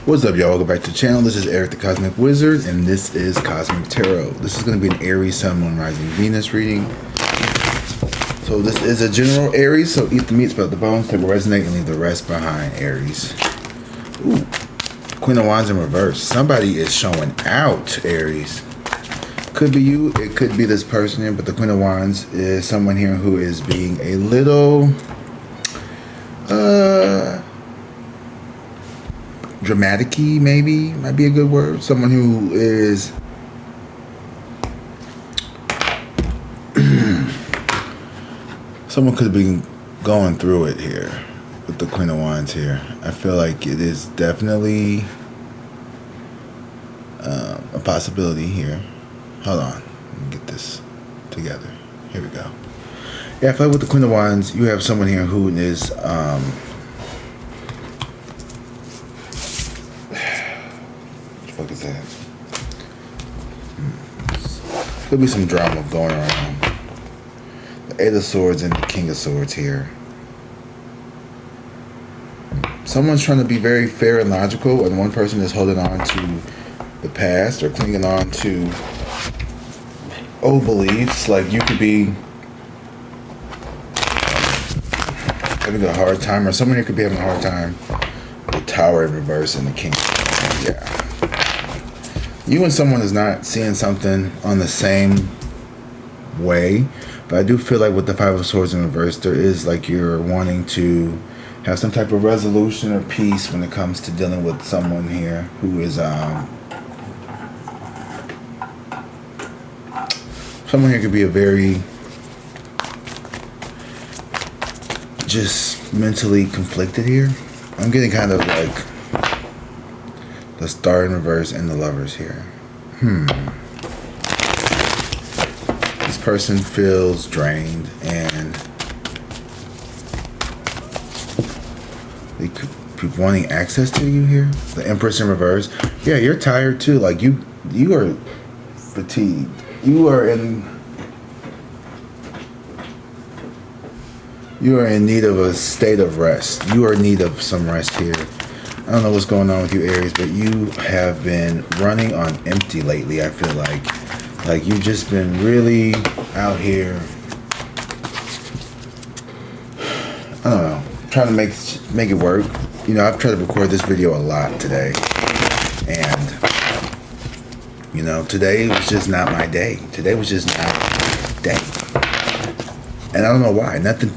What's up, y'all? Welcome back to the channel. This is Eric the Cosmic Wizard, and this is Cosmic Tarot. This is going to be an Aries, Sun, Moon, Rising, Venus reading. So this is a general Aries, so eat the meat, spread the bones, take what resonate, and leave the rest behind, Aries. Ooh, Queen of Wands in reverse. Somebody is showing out, Aries. Could be you, it could be this person here, but the Queen of Wands is someone here who is being a little... dramatic-y, maybe might be a good word. Someone who is someone could be going through it here with the Queen of Wands here. I feel like it is definitely a possibility here. Hold on, let me get this together. Here we go. Yeah, I feel like with the Queen of Wands, you have someone here who is what is that? Could be some drama going around. The Eight of Swords and the King of Swords here. Someone's trying to be very fair and logical, and one person is holding on to the past or clinging on to old beliefs. Like you could be having a hard time, or someone here could be having a hard time with Tower in reverse and the King. Yeah. You and someone is not seeing something on the same way, but I do feel like with the Five of Swords in reverse, there is like you're wanting to have some type of resolution or peace when it comes to dealing with someone here who is someone here could be a very just mentally conflicted here. I'm getting kind of like the Star in reverse and the Lovers here. This person feels drained and they could be wanting access to you here. The Empress in reverse. Yeah, you're tired too. Like you are fatigued. You are in need of a state of rest. You are in need of some rest here. I don't know what's going on with you, Aries, but you have been running on empty lately, I feel like you've just been really out here, I don't know, trying to make it work. You know, I've tried to record this video a lot today, and you know, today was just not my day. Today was just not my day. And I don't know why. Nothing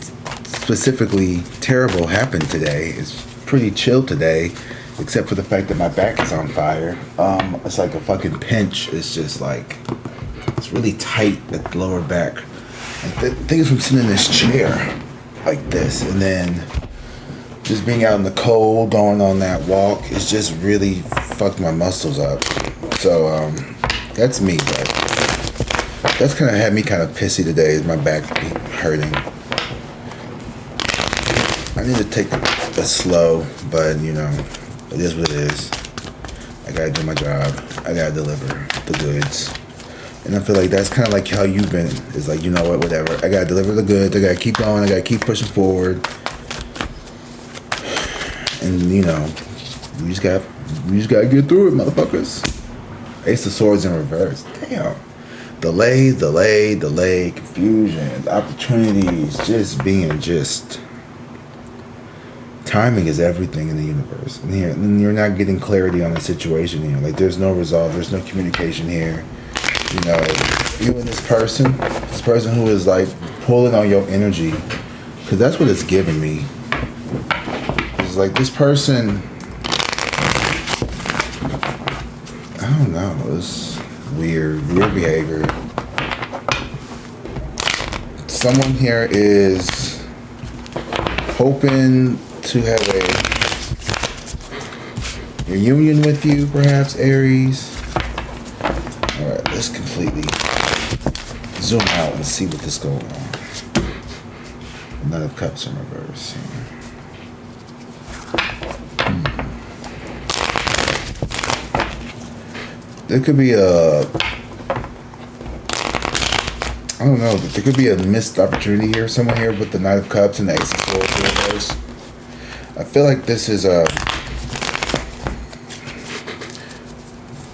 specifically terrible happened today. It's pretty chill today, except for the fact that my back is on fire. It's like a fucking pinch. It's just like, it's really tight at the lower back. Like the thing is from sitting in this chair like this, and then just being out in the cold, going on that walk, it's just really fucked my muscles up. So that's me, but that's kind of had me kind of pissy today, is my back hurting. I need to take it slow, but you know, it is what it is. I gotta do my job. I gotta deliver the goods. And I feel like that's kind of like how you've been. It's like, you know what, whatever. I gotta deliver the goods. I gotta keep going. I gotta keep pushing forward. And you know, we just gotta get through it, motherfuckers. Ace of Swords in reverse. Damn. Delay, confusion, opportunities, just being just... Timing is everything in the universe. And you're not getting clarity on the situation here. Like, there's no resolve. There's no communication here. You know, you and this person who is like pulling on your energy, because that's what it's giving me. It's like this person, I don't know, it's weird behavior. Someone here is hoping to have a reunion with you, perhaps, Aries. Alright, let's completely zoom out and see what is going on. Nine of Cups in reverse. There could be I don't know, there could be a missed opportunity here, someone here with the Knight of Cups and the Ace of Swords in reverse. I feel like this is a...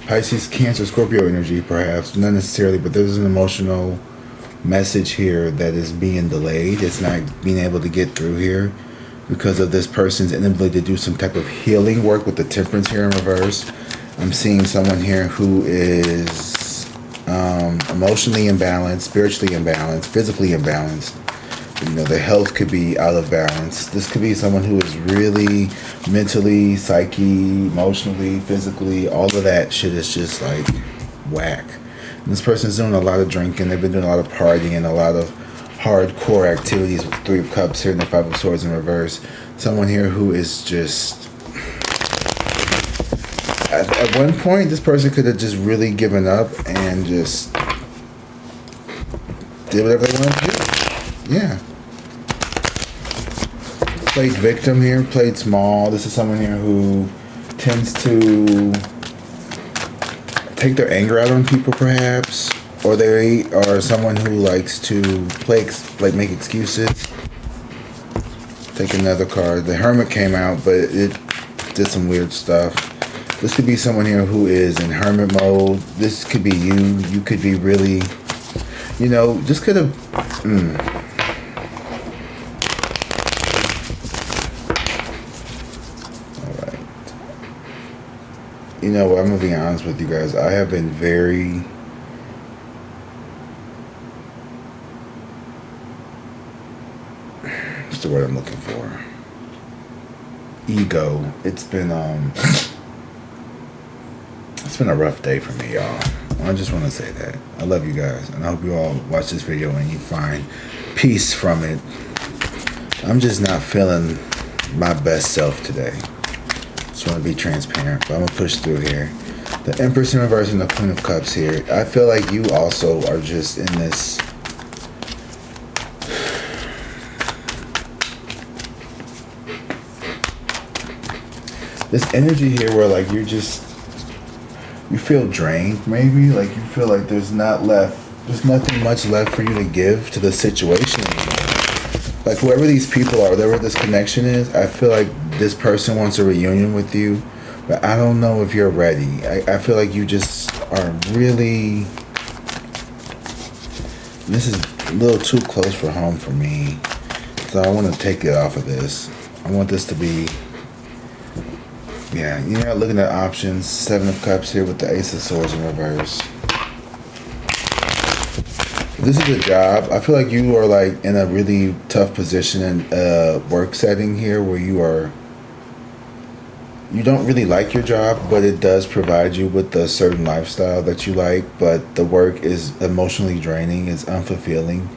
Pisces, Cancer, Scorpio energy, perhaps. Not necessarily, but there's an emotional message here that is being delayed. It's not being able to get through here because of this person's inability to do some type of healing work with the Temperance here in reverse. I'm seeing someone here who is emotionally imbalanced, spiritually imbalanced, physically imbalanced. You know, the health could be out of balance. This could be someone who is really mentally, psyche, emotionally, physically, all of that shit is just like whack. And this person's doing a lot of drinking. They've been doing a lot of partying and a lot of hardcore activities with the Three of Cups here and the Five of Swords in reverse. Someone here who is just... At one point, this person could have just really given up and just did whatever they wanted to do. Yeah. Played victim here, played small. This is someone here who tends to take their anger out on people, perhaps. Or they are someone who likes to make excuses. Take another card. The Hermit came out, but it did some weird stuff. This could be someone here who is in hermit mode. This could be you. You could be really, you know, just could have... You know what, I'm going to be honest with you guys. I have been very... What's the word I'm looking for? Ego. It's been a rough day for me, y'all. I just want to say that. I love you guys. And I hope you all watch this video and you find peace from it. I'm just not feeling my best self today. Just want to be transparent, but I'm going to push through here. The Empress in reverse and the Queen of Cups here. I feel like you also are just in this... This energy here where like you're just... You feel drained, maybe? Like you feel like there's nothing much left for you to give to the situation anymore. Like whoever these people are, whatever this connection is, I feel like this person wants a reunion with you, but I don't know if you're ready. I feel like you just are really... This is a little too close for home for me. So I want to take it off of this. I want this to be... Yeah, you're not looking at options. Seven of Cups here with the Ace of Swords in reverse. This is a job. I feel like you are like in a really tough position in a work setting here where you don't really like your job, but it does provide you with a certain lifestyle that you like, but the work is emotionally draining, it's unfulfilling.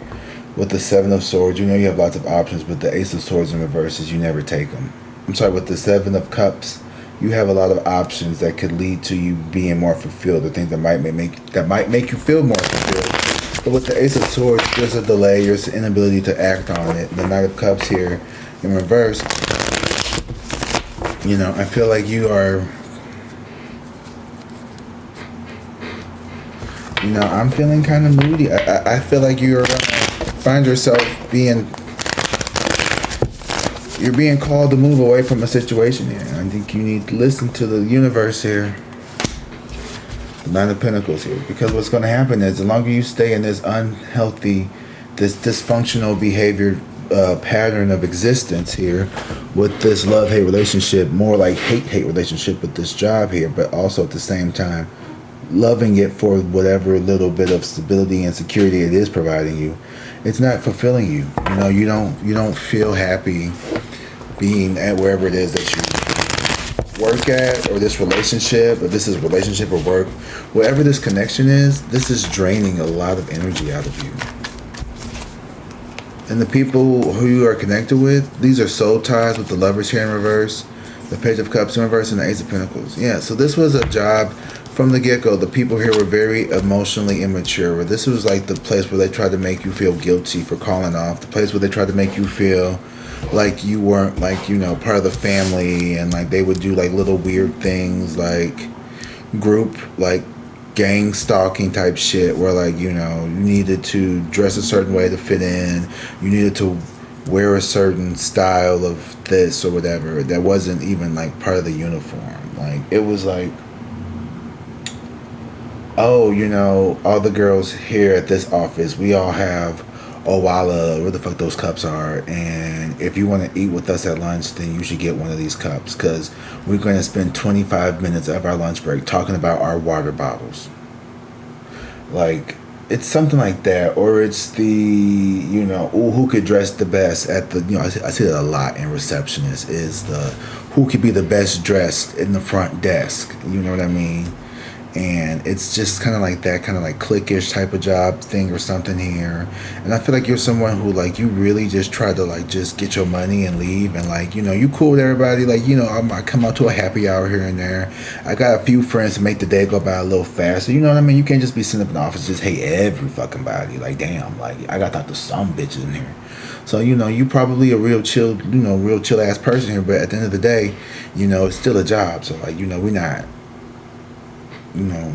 With the Seven of Swords, you know you have lots of options, but the Ace of Swords in reverse is you never take them. I'm sorry, with the Seven of Cups, you have a lot of options that could lead to you being more fulfilled, or things that might make you feel more fulfilled. But with the Ace of Swords, there's a delay, there's an inability to act on it. The Knight of Cups here in reverse, you know, I feel like you are, you know, I'm feeling kind of moody. I feel like you're going to find yourself you're being called to move away from a situation here. I think you need to listen to the universe here. The Nine of Pentacles here. Because what's going to happen is the longer you stay in this unhealthy, this dysfunctional behavior pattern of existence here with this love-hate relationship, more like hate-hate relationship with this job here, but also at the same time loving it for whatever little bit of stability and security it is providing you, it's not fulfilling you. You know, you don't feel happy being at wherever it is that you work at, or this relationship, or this is a relationship or work, whatever this connection is, this is draining a lot of energy out of you. And the people who you are connected with, these are soul ties with the Lovers here in reverse, the Page of Cups in reverse, and the Ace of Pentacles. Yeah, so this was a job from the get-go. The people here were very emotionally immature. Where this was like the place where they tried to make you feel guilty for calling off. The place where they tried to make you feel like you weren't, like, you know, part of the family. And like they would do like little weird things like group, like gang stalking type shit, where like, you know, you needed to dress a certain way to fit in. You needed to wear a certain style of this or whatever. That wasn't even like part of the uniform. Like it was like, oh, you know, all the girls here at this office, we all have Owala, where the fuck those cups are, and if you want to eat with us at lunch, then you should get one of these cups, because we're going to spend 25 minutes of our lunch break talking about our water bottles. Like, it's something like that, or it's the, you know, ooh, who could dress the best at the, you know, I see that a lot in receptionists, is the who could be the best dressed in the front desk, you know what I mean? And it's just kind of like that, kind of like cliquish type of job thing or something here. And I feel like you're someone who, like, you really just try to, like, just get your money and leave, and, like, you know, you cool with everybody, like, you know, I come out to a happy hour here and there. I got a few friends to make the day go by a little faster, you know what I mean? You can't just be sitting up in the office just hate every fucking body. Like, damn, like, I got to talk to some bitches in here. So, you know, you probably a real chill, you know, real chill ass person here, but at the end of the day, you know, it's still a job. So, like, you know, we're not, you know,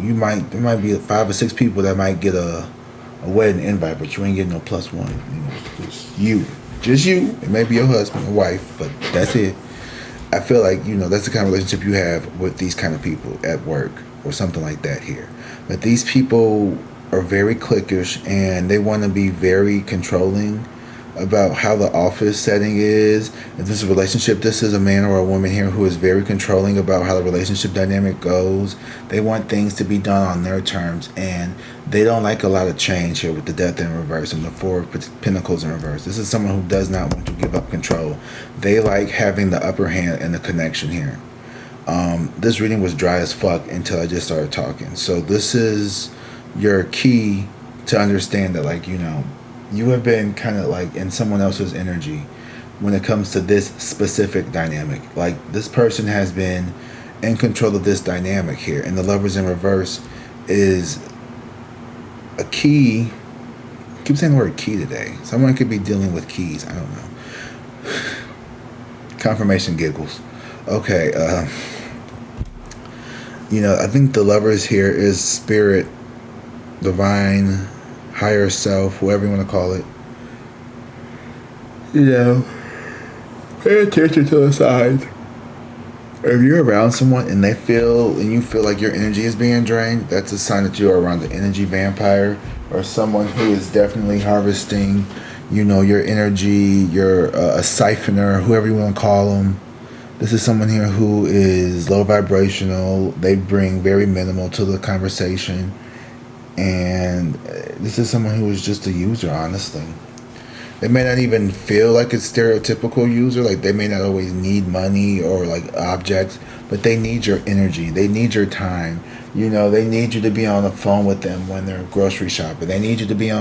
there might be 5 or 6 people that might get a wedding invite, but you ain't getting no +1. You know, just you. It may be your husband or wife, but that's it. I feel like, you know, that's the kind of relationship you have with these kind of people at work or something like that here. But these people are very cliquish, and they want to be very controlling about how the office setting is. If this is a relationship, this is a man or a woman here who is very controlling about how the relationship dynamic goes. They want things to be done on their terms, and they don't like a lot of change here with the Death in reverse and the 4 of Pentacles in reverse. This is someone who does not want to give up control. They like having the upper hand in the connection here. This reading was dry as fuck until I just started talking. So this is your key to understand that, like, you know, you have been kind of like in someone else's energy when it comes to this specific dynamic. Like, this person has been in control of this dynamic here, and the Lovers in reverse is a key. I keep saying the word key today. Someone could be dealing with keys. I don't know. Confirmation giggles. Okay. You know, I think the Lovers here is spirit, divine, higher self, whatever you want to call it. You know, pay attention to the signs. If you're around someone and you feel like your energy is being drained, that's a sign that you're around the energy vampire, or someone who is definitely harvesting, you know, your energy. You're a siphoner, whoever you want to call them. This is someone here who is low vibrational. They bring very minimal to the conversation. And this is someone who is just a user, honestly. They may not even feel like it's stereotypical user. Like, they may not always need money or like objects, but they need your energy. They need your time. You know, they need you to be on the phone with them when they're grocery shopping. They need you to be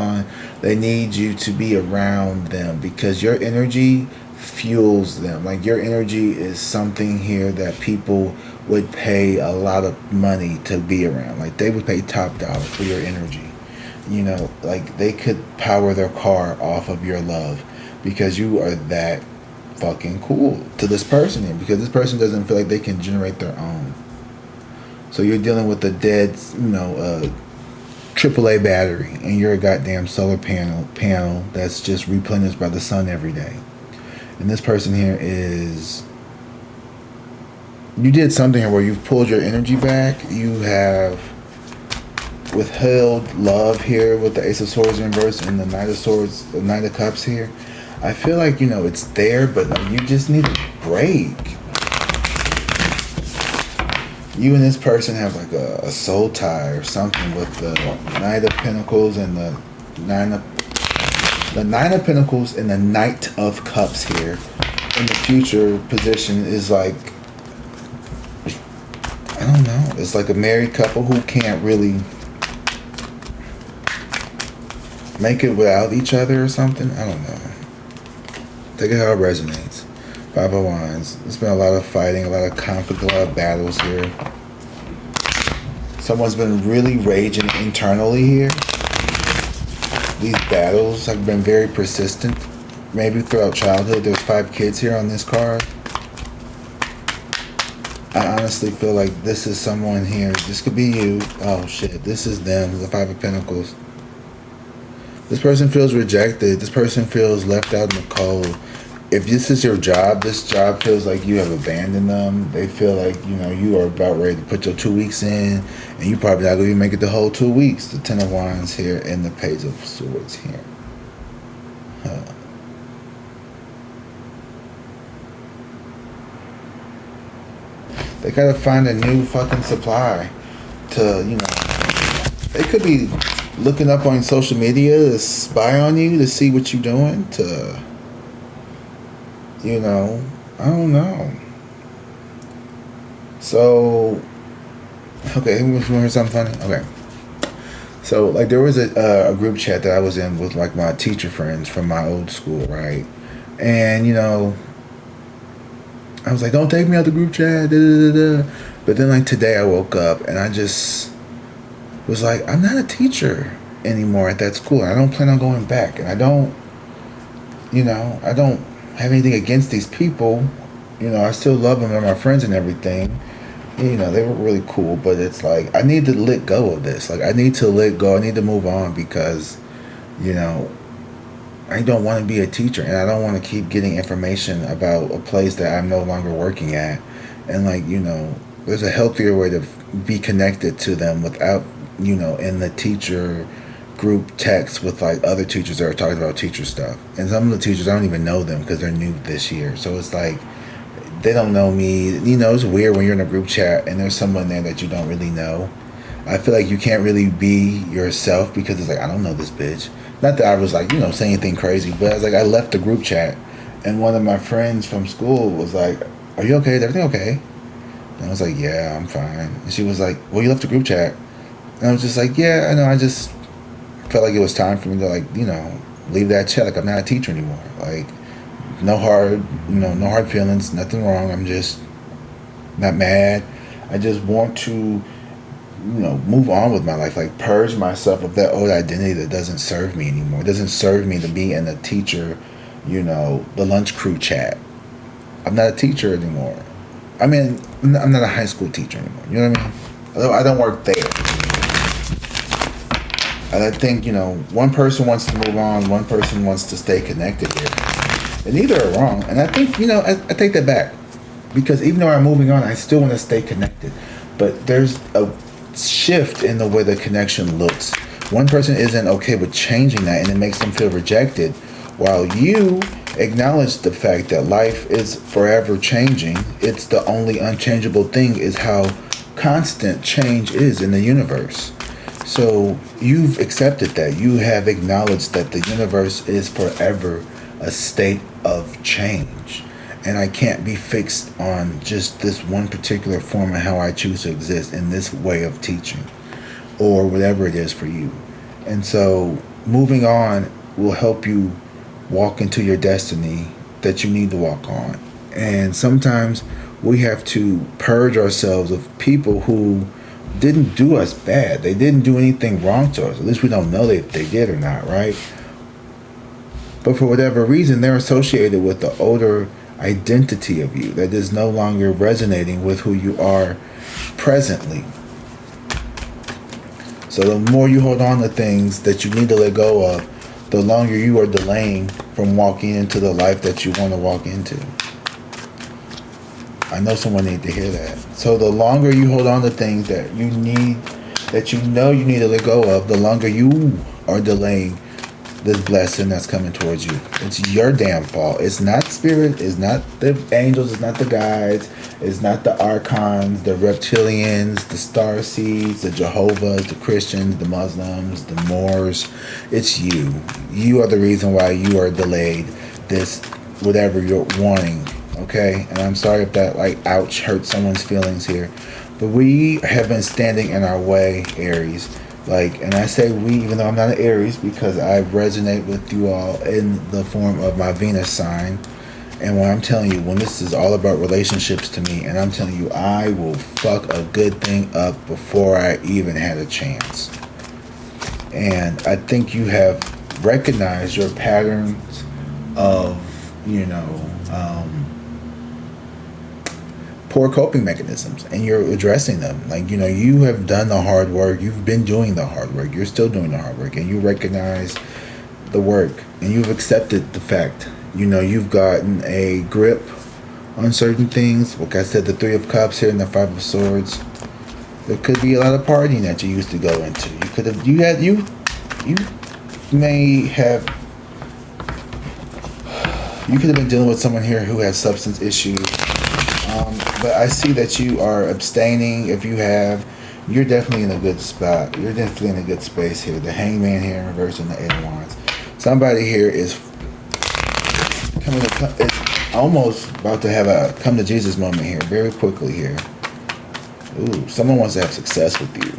around them, because your energy fuels them. Like, your energy is something here that people would pay a lot of money to be around. Like, they would pay top dollar for your energy. You know, like, they could power their car off of your love, because you are that fucking cool to this person here, because this person doesn't feel like they can generate their own. So you're dealing with a dead, you know, AAA battery, and you're a goddamn solar panel that's just replenished by the sun every day. And this person here is, you did something here where you've pulled your energy back. You have withheld love here with the Ace of Swords in reverse and the Knight of Swords, the Knight of Cups here. I feel like, you know, it's there, but you just need a break. You and this person have like a soul tie or something with the Knight of Pentacles and the Nine of Pentacles and the Knight of Cups here. In the future position is like, I don't know, it's like a married couple who can't really make it without each other or something. I don't know. Take it how it resonates. 5 of Wands. There's been a lot of fighting, a lot of conflict, a lot of battles here. Someone's been really raging internally here. These battles have been very persistent. Maybe throughout childhood. There's 5 kids here on this card. I honestly feel like this is someone here. This could be you. Oh shit. This is them. The 5 of Pentacles. This person feels rejected. This person feels left out in the cold. if this is your job, this job feels like you have abandoned them. They feel like, you are about ready to put your 2 weeks in, and you probably not going to even make it the whole 2 weeks. The Ten of Wands here and the Page of Swords here. They gotta find a new fucking supply to, they could be looking up on social media to spy on you, to see what you're doing, to, I don't know. So, okay, you want to hear something funny? Okay. So, like, there was a group chat that I was in with, like, my teacher friends from my old school, right? And, I was like, don't take me out the group chat, da, da, da, da. But then, like, today I woke up and I just was like, I'm not a teacher anymore at that school. I don't plan on going back. And I don't have anything against these people. I still love them. They're my friends and everything. They were really cool. But it's like, I need to let go of this. Like, I need to let go. I need to move on because, I don't want to be a teacher, and I don't want to keep getting information about a place that I'm no longer working at. And, like, there's a healthier way to be connected to them without, in the teacher group text with, like, other teachers that are talking about teacher stuff. And some of the teachers, I don't even know them because they're new this year. So it's like, they don't know me. It's weird when you're in a group chat and there's someone there that you don't really know. I feel like you can't really be yourself because it's like, I don't know this bitch. Not that I was like, saying anything crazy, but I was like, I left the group chat, and one of my friends from school was like, are you okay? Is everything okay? And I was like, yeah, I'm fine. And she was like, well, you left the group chat. And I was just like, yeah, I know, I just felt like it was time for me to, like, leave that chat. Like, I'm not a teacher anymore. Like, no hard feelings, nothing wrong. I'm just not mad. I just want to move on with my life, like purge myself of that old identity that doesn't serve me anymore. It doesn't serve me to be in the teacher, the lunch crew chat. I'm not a teacher anymore. I mean, I'm not a high school teacher anymore. You know what I mean? I don't work there. And I think, one person wants to move on, one person wants to stay connected here. And neither are wrong. And I think, I take that back. Because even though I'm moving on, I still want to stay connected. But there's a shift in the way the connection looks. One person isn't okay with changing that, and it makes them feel rejected, while you acknowledge the fact that life is forever changing. It's the only unchangeable thing is how constant change is in the universe. So you've accepted that. You have acknowledged that the universe is forever a state of change. And I can't be fixed on just this one particular form of how I choose to exist in this way of teaching or whatever it is for you. And so moving on will help you walk into your destiny that you need to walk on. And sometimes we have to purge ourselves of people who didn't do us bad. They didn't do anything wrong to us. At least we don't know if they did or not, right? But for whatever reason, they're associated with the older identity of you that is no longer resonating with who you are presently. So the more you hold on to things that you need to let go of, the longer you are delaying from walking into the life that you want to walk into. I know someone needs to hear that. So the longer you hold on to things that you need, that you know you need to let go of, the longer you are delaying this blessing that's coming towards you. It's your damn fault. It's not spirit. It's not the angels. It's not the guides. It's not the archons, the reptilians, the star seeds, the Jehovah's, the Christians, the Muslims, the Moors. It's you. You are the reason why you are delayed this whatever you're wanting. Okay? And I'm sorry if that, like, ouch, hurts someone's feelings here. But we have been standing in our way, Aries. Like, and I say we, even though I'm not an Aries, because I resonate with you all in the form of my Venus sign. And when I'm telling you, when this is all about relationships to me, and I'm telling you, I will fuck a good thing up before I even had a chance. And I think you have recognized your patterns of, poor coping mechanisms, and you're addressing them. Like, you have done the hard work. You've been doing the hard work. You're still doing the hard work, and you recognize the work, and you've accepted the fact You know, you've gotten a grip on certain things. Like I said, the Three of Cups here and the Five of Swords. There could be a lot of partying that you used to go into. You may have, you could have been dealing with someone here who has substance issues. But I see that you are abstaining. If you have, you're definitely in a good spot. You're definitely in a good space here. The Hangman here in reverse and the Eight of Wands. Somebody here is almost about to have a come to Jesus moment here, very quickly here. Ooh, someone wants to have success with you.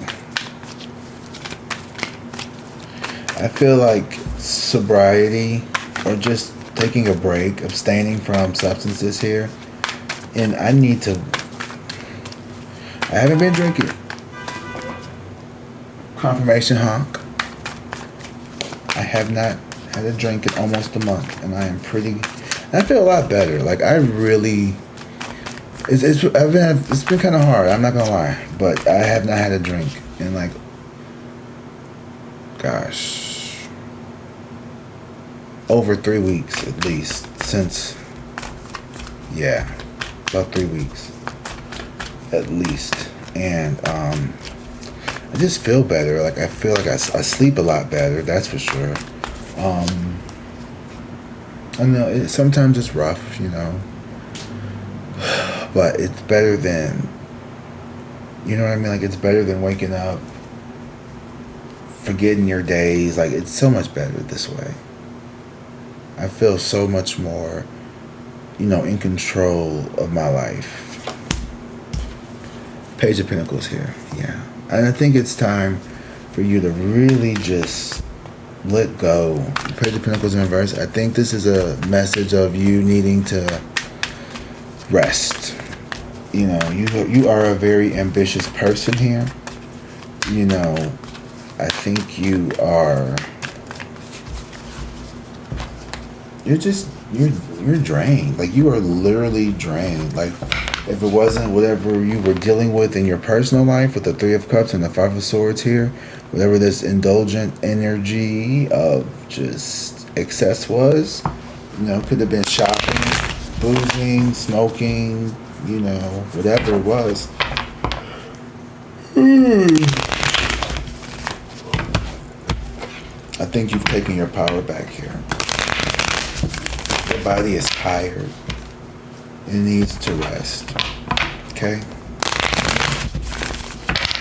I feel like sobriety or just taking a break, abstaining from substances here. And I haven't been drinking. Confirmation honk. I have not had a drink in almost a month, and I feel a lot better. Like I really, it's been kind of hard. I'm not gonna lie, but I have not had a drink in like, gosh, over 3 weeks at least since, yeah, about 3 weeks at least, and I just feel better. Like I feel like I sleep a lot better. That's for sure. I know sometimes it's rough, you know, but it's better than, you know what I mean? Like it's better than waking up, forgetting your days. Like it's so much better this way. I feel so much more, you know, in control of my life. Page of Pentacles here, yeah. And I think it's time for you to really just let go. Page of Pentacles in reverse. I think this is a message of you needing to rest. You know, you are a very ambitious person here. You know, I think you're drained. Like you are literally drained. Like if it wasn't whatever you were dealing with in your personal life with the Three of Cups and the Five of Swords here, whatever this indulgent energy of just excess was, you know, could have been shopping, boozing, smoking, you know, whatever it was. I think you've taken your power back here. Your body is tired. It needs to rest. Okay?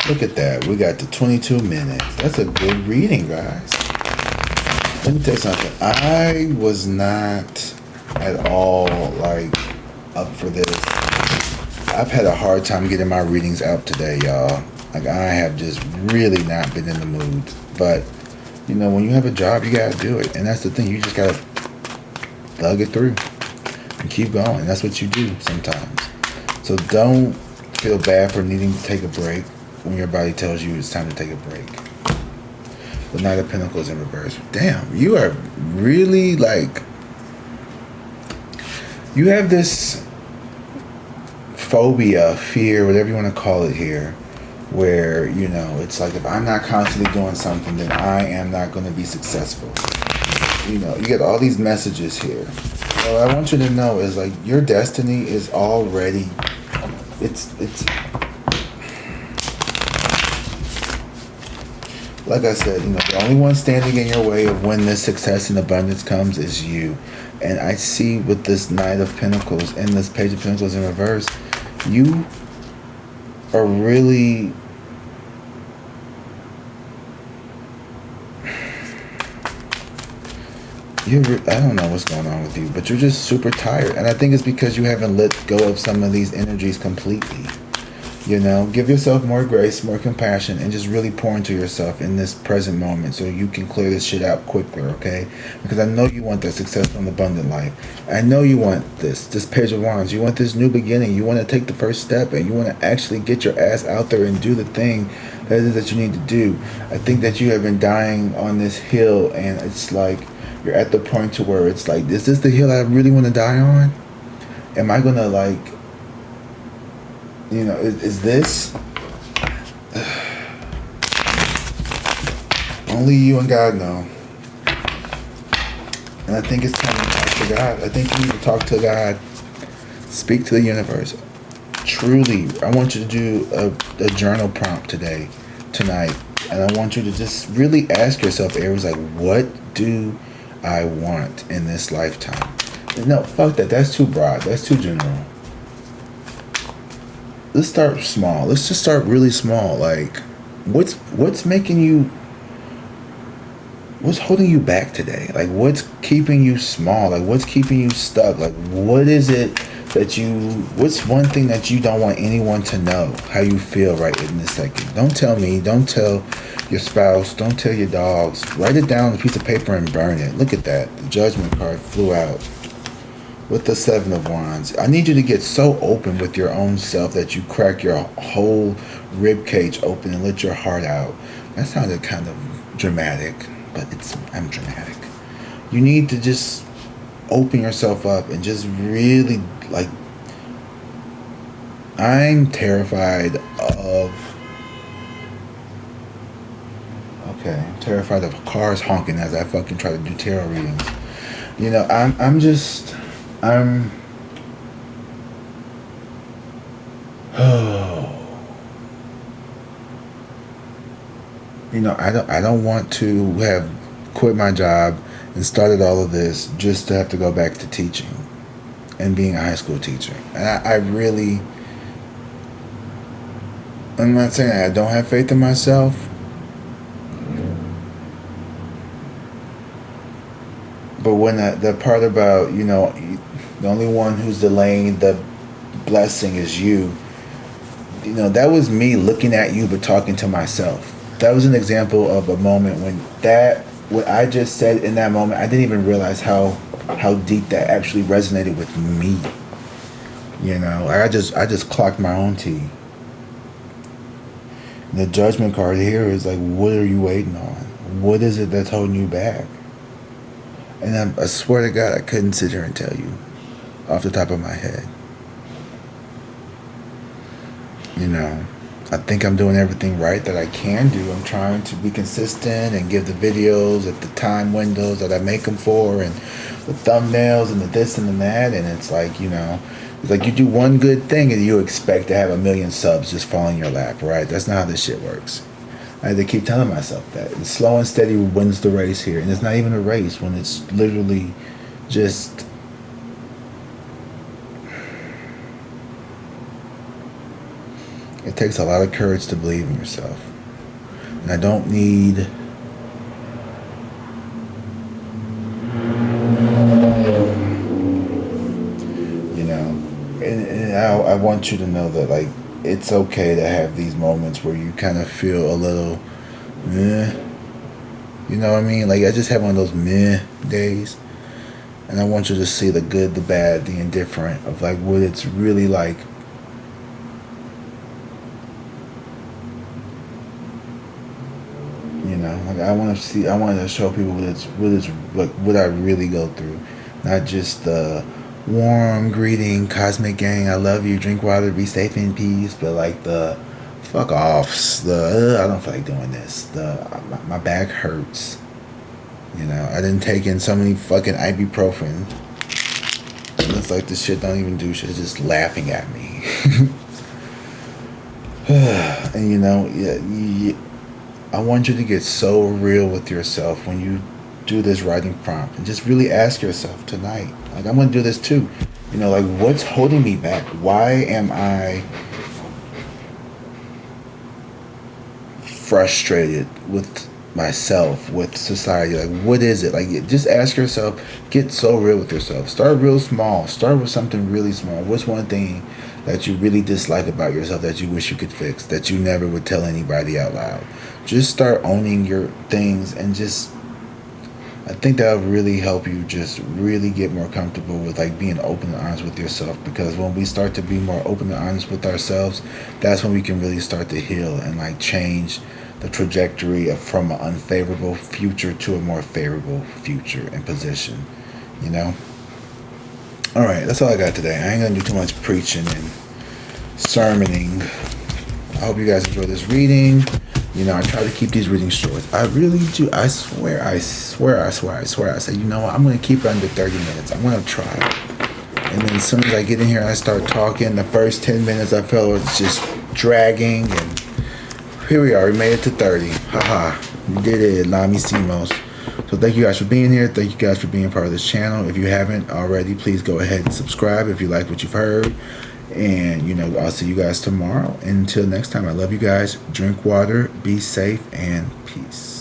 Look at that. We got to 22 minutes. That's a good reading, guys. Let me tell you something. I was not at all, like, up for this. I've had a hard time getting my readings out today, y'all. Like, I have just really not been in the mood. But, you know, when you have a job, you gotta do it. And that's the thing. You just gotta thug it through and keep going. That's what you do sometimes. So don't feel bad for needing to take a break when your body tells you it's time to take a break. The Knight of Pentacles in reverse. Damn, you are really like, you have this phobia, fear, whatever you want to call it here, where, you know, it's like if I'm not constantly doing something, then I am not going to be successful. You know, you get all these messages here. What I want you to know is like your destiny is already, it's like I said, you know, the only one standing in your way of when this success and abundance comes is you. And I see with this Knight of Pentacles and this Page of Pentacles in reverse, you are really, I don't know what's going on with you, but you're just super tired. And I think it's because you haven't let go of some of these energies completely. You know, give yourself more grace, more compassion, and just really pour into yourself in this present moment so you can clear this shit out quicker, okay? Because I know you want that successful and abundant life. I know you want this Page of Wands. You want this new beginning. You want to take the first step, and you want to actually get your ass out there and do the thing that it is that you need to do. I think that you have been dying on this hill, and it's like you're at the point to where it's like, is this the hill I really want to die on? Am I going to like, you know, is this? Only you and God know. And I think it's time to to God. I think you need to talk to God. Speak to the universe. Truly, I want you to do a journal prompt tonight. And I want you to just really ask yourself, Aries, like, what do I want in this lifetime? No, fuck that. That's too broad. That's too general. Let's start small. Let's just start really small. Like, what's making you, what's holding you back today? Like, what's keeping you small? Like, what's keeping you stuck? Like, what is it that what's one thing that you don't want anyone to know how you feel right in this second? Don't tell me. Don't tell your spouse. Don't tell your dogs. Write it down on a piece of paper and burn it. Look at that. The Judgment card flew out with the Seven of Wands. I need you to get so open with your own self that you crack your whole rib cage open and let your heart out. That sounded kind of dramatic, but I'm dramatic. You need to just open yourself up and just really, like, I'm terrified of cars honking as I fucking try to do tarot readings. You know, you know, I don't want to have quit my job and started all of this just to have to go back to teaching and being a high school teacher. And I'm not saying I don't have faith in myself, but when the part about, you know, the only one who's delaying the blessing is you, you know, that was me looking at you but talking to myself. That was an example of a moment when what I just said in that moment, I didn't even realize how deep that actually resonated with me. You know, I just clocked my own tea. The Judgment card here is like, what are you waiting on? What is it that's holding you back? And I swear to God, I couldn't sit here and tell you off the top of my head. You know, I think I'm doing everything right that I can do. I'm trying to be consistent and give the videos at the time windows that I make them for, and the thumbnails and the this and the that. And it's like, you know, it's like you do one good thing and you expect to have 1 million subs just fall in your lap, right? That's not how this shit works. I had to keep telling myself that. And slow and steady wins the race here. And it's not even a race when it's literally just... It takes a lot of courage to believe in yourself. And I don't need... You know, and I want you to know that, like, it's okay to have these moments where you kind of feel a little meh. You know what I mean? Like, I just have one of those meh days. And I want you to see the good, the bad, the indifferent of, like, what it's really like. You know, like, I want to show people what I really go through. Not just the warm greeting, cosmic gang, I love you, drink water, be safe in peace, but like the fuck offs, I don't feel like doing this, my back hurts, you know, I didn't take in so many fucking ibuprofen, and it's like this shit don't even do shit, it's just laughing at me. And you know, I want you to get so real with yourself when you do this writing prompt, and just really ask yourself tonight, like, I'm going to do this too, you know, like, what's holding me back? Why am I frustrated with myself, with society? Like, what is it? Like, just ask yourself, get so real with yourself. Start real small. Start with something really small. What's one thing that you really dislike about yourself that you wish you could fix, that you never would tell anybody out loud? Just start owning your things, and just, I think that'll really help you just really get more comfortable with, like, being open and honest with yourself. Because when we start to be more open and honest with ourselves, that's when we can really start to heal and, like, change the trajectory from an unfavorable future to a more favorable future and position, you know? All right, that's all I got today. I ain't gonna do too much preaching and sermoning. I hope you guys enjoy this reading. You know, I try to keep these readings short. I really do. I swear. I say, you know what? I'm going to keep it under 30 minutes. I'm going to try. And then as soon as I get in here and I start talking, the first 10 minutes I felt it's just dragging. And here we are. We made it to 30. Haha. We did it. La misimos. So thank you guys for being here. Thank you guys for being part of this channel. If you haven't already, please go ahead and subscribe if you like what you've heard. And, you know, I'll see you guys tomorrow. Until next time, I love you guys. Drink water, be safe, and peace.